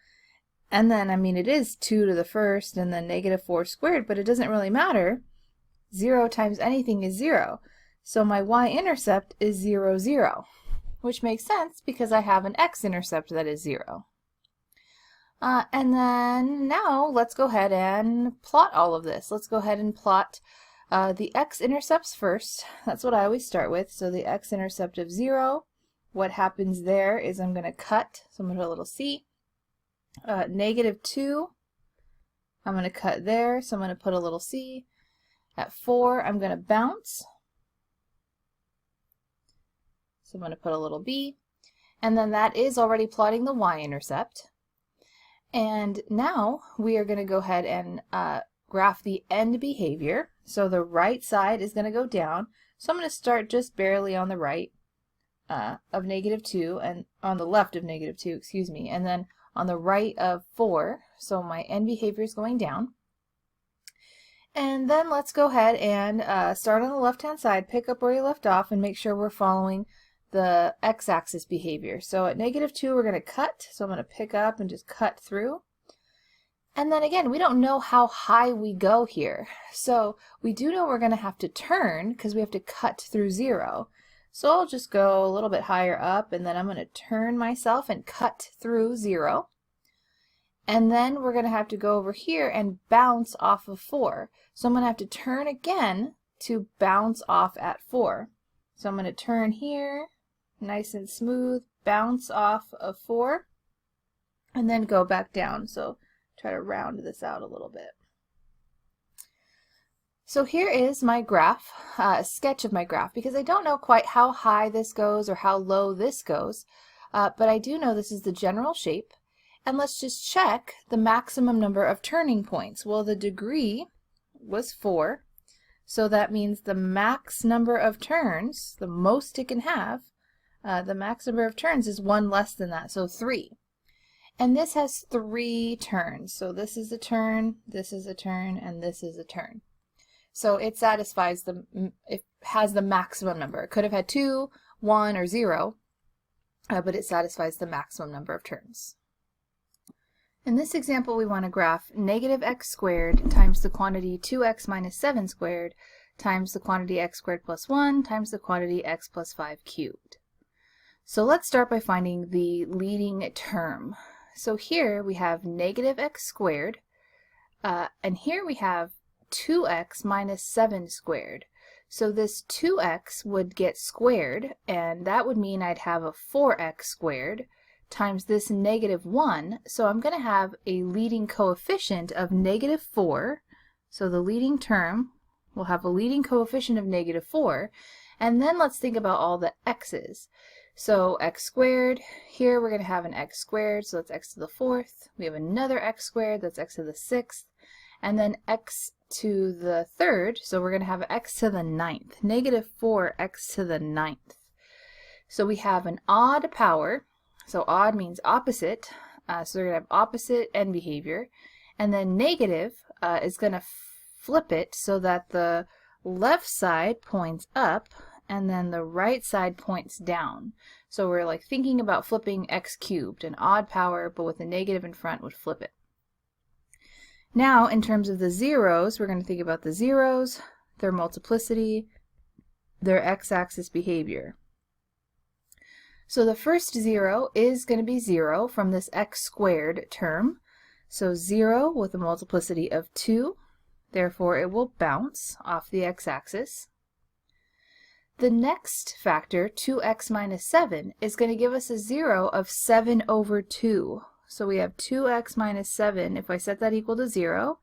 And then, I mean, it is 2 to the first and then negative 4 squared, but it doesn't really matter. 0 times anything is 0. So my y-intercept is 0, 0, which makes sense because I have an x-intercept that is 0. And then now let's go ahead and plot all of this. Let's go ahead and plot the x-intercepts first. That's what I always start with. So the x-intercept of 0, what happens there is I'm going to cut, so I'm going to put a little c. Negative 2, I'm going to cut there, so I'm going to put a little c. At 4, I'm going to bounce, so I'm going to put a little b. And then that is already plotting the y-intercept. And now we are going to go ahead and graph the end behavior. So the right side is going to go down. So I'm going to start just barely on the right of negative 2, and on the left of negative 2, excuse me, and then on the right of 4, so my end behavior is going down. And then let's go ahead and start on the left-hand side, pick up where you left off, and make sure we're following the x-axis behavior. So at -2 we're going to cut, so I'm going to pick up and just cut through. And then again, we don't know how high we go here. So we do know we're going to have to turn because we have to cut through 0. So I'll just go a little bit higher up, and then I'm going to turn myself and cut through 0. And then we're going to have to go over here and bounce off of 4. So I'm going to have to turn again to bounce off at 4. So I'm going to turn here, nice and smooth, bounce off of 4, and then go back down. So try to round this out a little bit. So here is my graph, a sketch of my graph, because I don't know quite how high this goes or how low this goes, but I do know this is the general shape. And let's just check the maximum number of turning points. Well, the degree was 4, so that means the max number of turns, the most it can have, the max number of turns is 1 less than that, so 3. And this has 3 turns. So this is a turn, this is a turn, and this is a turn. So it satisfies it has the maximum number. It could have had 2, 1, or 0, but it satisfies the maximum number of turns. In this example, we want to graph -x squared times the quantity 2x minus 7 squared times the quantity x squared plus 1 times the quantity x plus 5 cubed. So let's start by finding the leading term. So here we have -x squared, and here we have 2x minus 7 squared. So this 2x would get squared, and that would mean I'd have a 4x squared times this -1. So I'm going to have a leading coefficient of -4. So the leading term will have a leading coefficient of -4. And then let's think about all the x's. So x squared, here we're going to have an x squared, so that's x to the 4th. We have another x squared, that's x to the 6th. And then x to the 3rd, so we're going to have x to the 9th. -4x to the 9th. So we have an odd power. So odd means opposite. So we're going to have opposite end behavior. And then negative is going to flip it so that the left side points up and then the right side points down. So we're like thinking about flipping x cubed. An odd power, but with a negative in front, would flip it. Now, in terms of the zeros, we're going to think about the zeros, their multiplicity, their x-axis behavior. So the first 0 is going to be 0 from this x squared term. So 0 with a multiplicity of 2, therefore it will bounce off the x-axis. The next factor, 2x minus 7, is going to give us a 0 of 7 over 2. So we have 2x minus 7. If I set that equal to 0,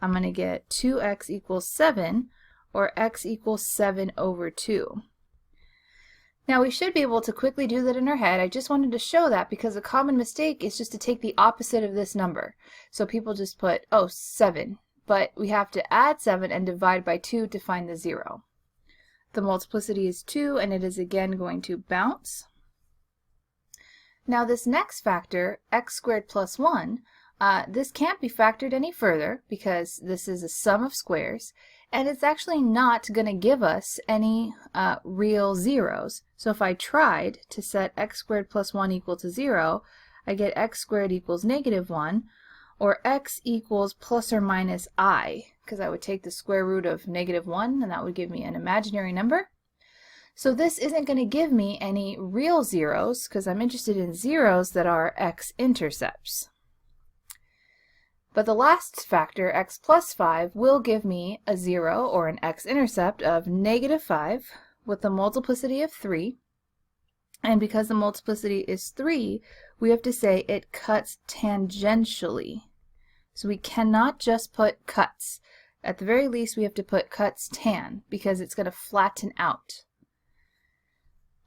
I'm going to get 2x equals 7, or x equals 7 over 2. Now we should be able to quickly do that in our head. I just wanted to show that because a common mistake is just to take the opposite of this number. So people just put, oh, 7. But we have to add 7 and divide by 2 to find the 0. The multiplicity is 2, and it is again going to bounce. Now this next factor, x squared plus 1, this can't be factored any further because this is a sum of squares, and it's actually not going to give us any real zeros. So if I tried to set x squared plus 1 equal to 0, I get x squared equals -1, or x equals plus or minus I, because I would take the square root of -1, and that would give me an imaginary number. So this isn't going to give me any real zeros, because I'm interested in zeros that are x-intercepts. But the last factor, x plus 5, will give me a 0, or an x-intercept, of -5 with a multiplicity of 3. And because the multiplicity is 3, we have to say it cuts tangentially. So we cannot just put cuts. At the very least, we have to put cuts tan, because it's going to flatten out.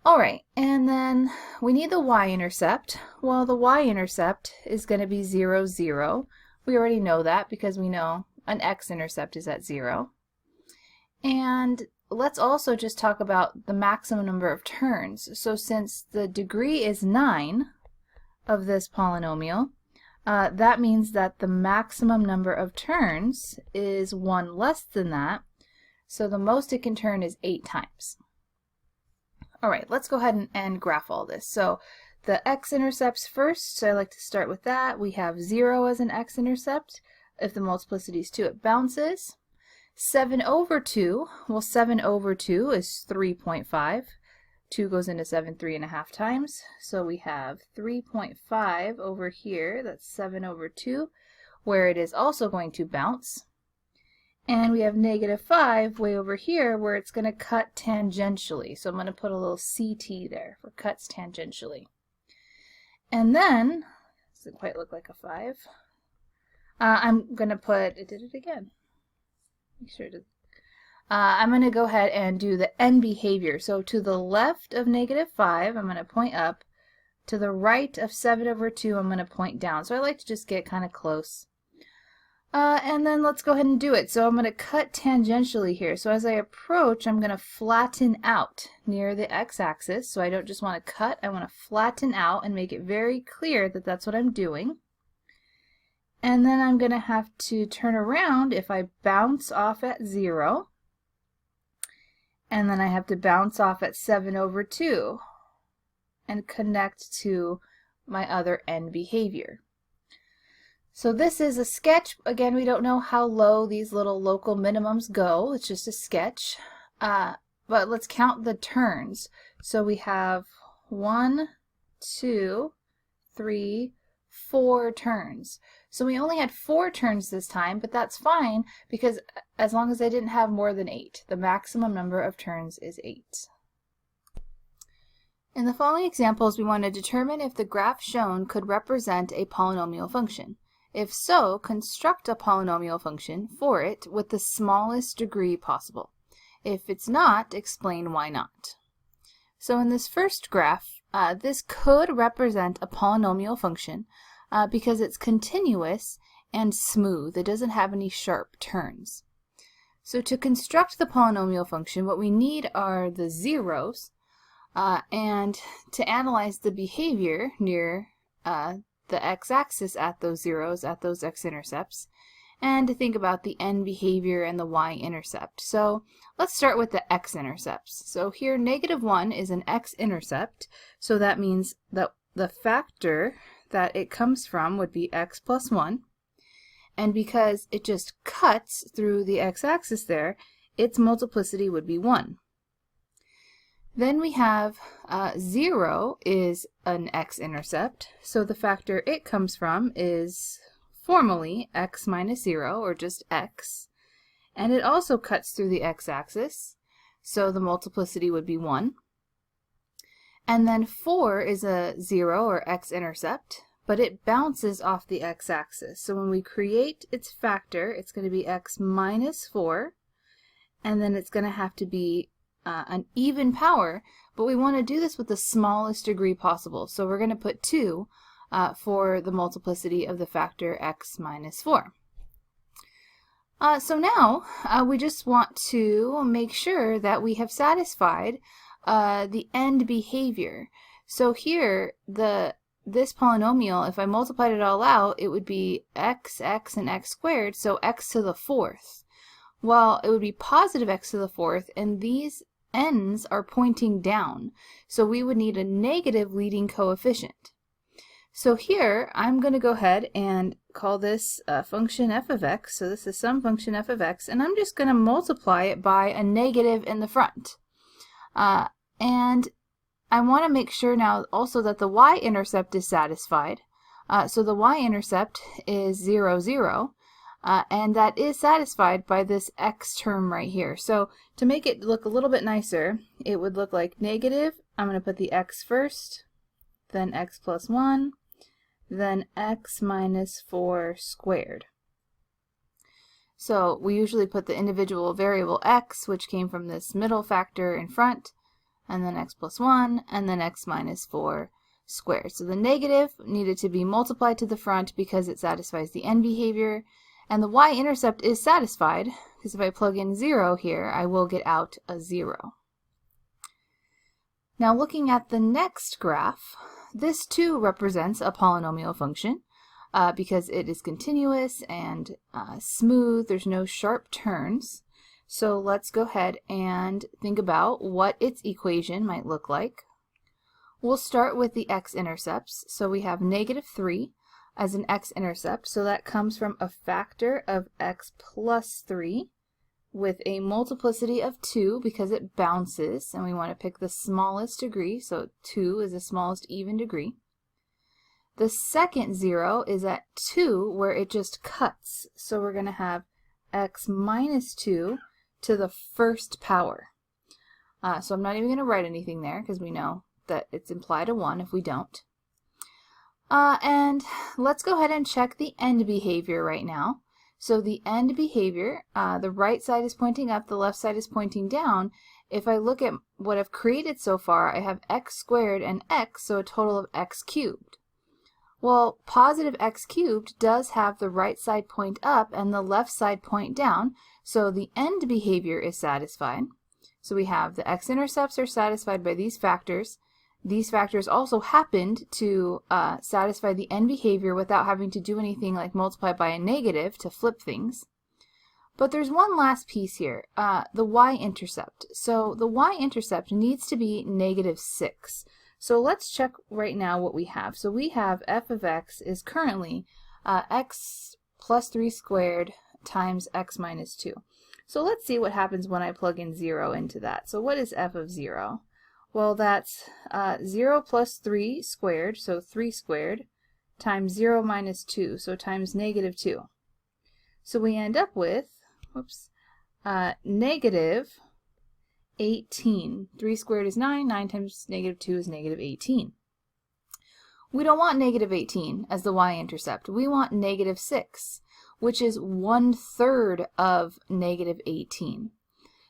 Alright, and then we need the y-intercept. Well, the y-intercept is going to be 0, 0. We already know that because we know an x-intercept is at 0. And let's also just talk about the maximum number of turns. So since the degree is 9 of this polynomial, that means that the maximum number of turns is 1 less than that. So the most it can turn is 8 times. All right, let's go ahead and graph all this. So the x-intercepts first, so I like to start with that. We have 0 as an x-intercept. If the multiplicity is 2, it bounces. 7 over 2, well 7 over 2 is 3.5. 2 goes into 7 3.5 times, so we have 3.5 over here, that's 7 over 2, where it is also going to bounce. And we have -5 way over here where it's going to cut tangentially. So I'm going to put a little CT there for cuts tangentially. And then, doesn't quite look like a 5. I'm going to put, it did it again. Make sure it did. I'm going to go ahead and do the end behavior. So to the left of -5, I'm going to point up. To the right of 7 over 2, I'm going to point down. So I like to just get kind of close. And then let's go ahead and do it. So I'm going to cut tangentially here. So as I approach, I'm going to flatten out near the x-axis. So I don't just want to cut, I want to flatten out and make it very clear that that's what I'm doing. And then I'm going to have to turn around if I bounce off at 0. And then I have to bounce off at 7 over 2 and connect to my other end behavior. So this is a sketch. Again, we don't know how low these little local minimums go. It's just a sketch. But let's count the turns. So we have 1, 2, 3, 4 turns. So we only had 4 turns this time, but that's fine because as long as I didn't have more than 8. The maximum number of turns is 8. In the following examples, we want to determine if the graph shown could represent a polynomial function. If so, construct a polynomial function for it with the smallest degree possible. If it's not, explain why not. So in this first graph, this could represent a polynomial function because it's continuous and smooth. It doesn't have any sharp turns. So to construct the polynomial function, what we need are the zeros, and to analyze the behavior near the x-axis at those zeros, at those x-intercepts, and to think about the end behavior and the y-intercept. So let's start with the x-intercepts. So here -1 is an x-intercept, so that means that the factor that it comes from would be x plus 1, and because it just cuts through the x-axis there, its multiplicity would be 1. Then we have 0 is an x-intercept, so the factor it comes from is formally x minus 0, or just x, and it also cuts through the x-axis, so the multiplicity would be 1. And then 4 is a 0, or x-intercept, but it bounces off the x-axis, so when we create its factor, it's going to be x minus 4, and then it's going to have to be an even power, but we want to do this with the smallest degree possible. So we're going to put 2 for the multiplicity of the factor x minus 4. So now we just want to make sure that we have satisfied the end behavior. So here, this polynomial, if I multiplied it all out, it would be x, and x squared, so x to the 4th. Well, it would be positive x to the 4th, and these ends are pointing down, so we would need a negative leading coefficient. So here I'm going to go ahead and call this function f of x, so this is some function f of x, and I'm just going to multiply it by a negative in the front. And I want to make sure now also that the y-intercept is satisfied. So the y-intercept is 0, 0. And that is satisfied by this x term right here. So to make it look a little bit nicer, it would look like negative. I'm going to put the x first, then x plus 1, then x minus 4 squared. So we usually put the individual variable x, which came from this middle factor, in front, and then x plus 1, and then x minus 4 squared. So the negative needed to be multiplied to the front because it satisfies the end behavior. And the y-intercept is satisfied, because if I plug in 0 here, I will get out a 0. Now looking at the next graph, this too represents a polynomial function because it is continuous and smooth. There's no sharp turns. So let's go ahead and think about what its equation might look like. We'll start with the x-intercepts. So we have -3 as an x-intercept. So that comes from a factor of x plus 3 with a multiplicity of 2 because it bounces, and we want to pick the smallest degree. So 2 is the smallest even degree. The second 0 is at 2 where it just cuts. So we're going to have x minus 2 to the first power. So I'm not even going to write anything there because we know that it's implied a 1 if we don't. And let's go ahead and check the end behavior right now. So the end behavior, the right side is pointing up, the left side is pointing down. If I look at what I've created so far, I have x squared and x, so a total of x cubed. Well, positive x cubed does have the right side point up and the left side point down, so the end behavior is satisfied. So we have the x-intercepts are satisfied by these factors. These factors also happened to satisfy the end behavior without having to do anything like multiply by a negative to flip things. But there's one last piece here, the y-intercept. So the y-intercept needs to be -6. So let's check right now what we have. So we have f of x is currently x plus 3 squared times x minus 2. So let's see what happens when I plug in 0 into that. So what is f of 0? Well, that's 0 plus 3 squared, so 3 squared, times 0 minus 2, so times -2. So we end up with, negative 18. 3 squared is 9, 9 times -2 is -18. We don't want -18 as the y-intercept. We want -6, which is 1/3 of -18.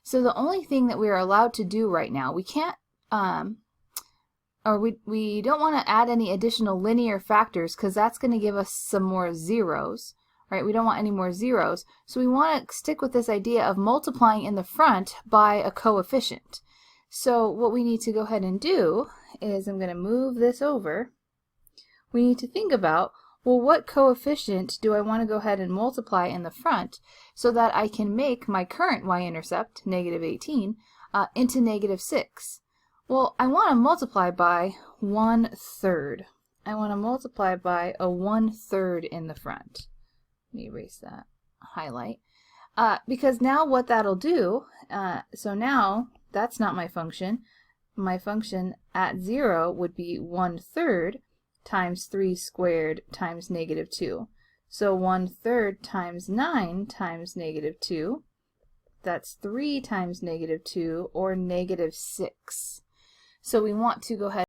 So the only thing that we are allowed to do right now, we can't we don't want to add any additional linear factors because that's going to give us some more zeros, right? We don't want any more zeros, so we want to stick with this idea of multiplying in the front by a coefficient. So what we need to go ahead and do is, I'm going to move this over. We need to think about, well, what coefficient do I want to go ahead and multiply in the front so that I can make my current y-intercept, -18, into -6? Well, I want to multiply by 1/3. I want to multiply by a 1/3 in the front. Let me erase that, highlight. Because now what that'll do, so now that's not my function. My function at 0 would be 1/3 times 3 squared times -2. So 1/3 times 9 times -2, that's 3 times -2, or -6. So we want to go ahead